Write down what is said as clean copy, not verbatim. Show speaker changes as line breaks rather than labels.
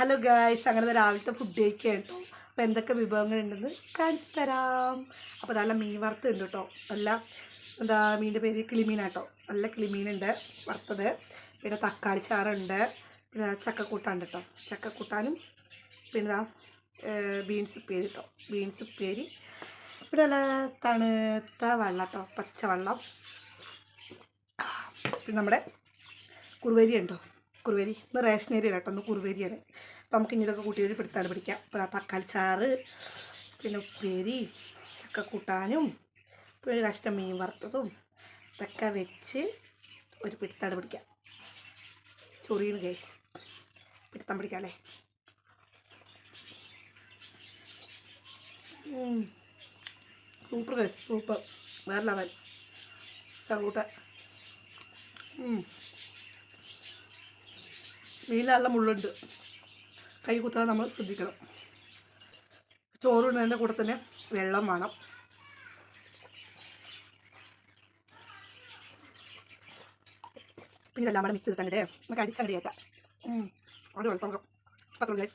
Hello guys, അങ്ങനെ രാവിലത്തെ food കഴിക്കുകയാണ് കേട്ടോ. അപ്പോൾ എന്തൊക്കെ വിഭവങ്ങളുണ്ടെന്ന് കാണിച്ചു തരാം. അപ്പോൾ നല്ല മീൻ വറുത്തുണ്ട് കേട്ടോ. നല്ല എന്താ മീനിൻ്റെ പേര് കിളിമീനാട്ടോ. നല്ല കിളിമീനുണ്ട് വറുത്തത്. പിന്നെ തക്കാളി ചാറുണ്ട്, പിന്നെ ചക്കക്കൂട്ടാണ്ട് കേട്ടോ. ചക്കക്കൂട്ടാനും പിന്നെ ബീൻസ് ഉപ്പേരി കേട്ടോ. ബീൻസ് ഉപ്പേരി, പിന്നെ നല്ല തണുത്ത വെള്ളം കേട്ടോ, പച്ചവെള്ളം. പിന്നെ നമ്മുടെ കുറുവരി ഉണ്ടോ, കുറുവരി ഇന്ന് റേഷനരി കേട്ടോ, ഒന്ന് കുറുവരിയാണ്. അപ്പോൾ നമുക്ക് ഇനി ഇതൊക്കെ കൂട്ടി പിടുത്താണ് പിടിക്കാം. അപ്പോൾ തക്കാളി ചാറ്, പിന്നെ ഉപ്പേരി, ചക്കക്കൂട്ടാനും പിന്നെ ഒരു കഷ്ണം മീൻ വറുത്തതും ഇതൊക്കെ വെച്ച് ഒരു പിടുത്താണ് പിടിക്കാം. ചൊറിയാണ് ഗൈസ്, പിടുത്തം പിടിക്കാം അല്ലേ. സൂപ്പർ ഗൈസ്, സൂപ്പർ, വേറെ ലെവൽ ചക്കൂട്ട. മീനിലുള്ള മുള്ളുണ്ട്, കൈ കുത്താതെ നമ്മൾ ശ്രദ്ധിക്കണം. ചോറുണ്ടതിൻ്റെ കൂടെ തന്നെ വെള്ളം വേണം. പിന്നെ ഇതെല്ലാം കൂടെ മിക്സ് ചെയ്തിട്ട് നമുക്ക് അടിച്ചങ്ങടി കേൾക്കാം. അടിപൊളി സംഭവം. പത്രം ഗൈസ്.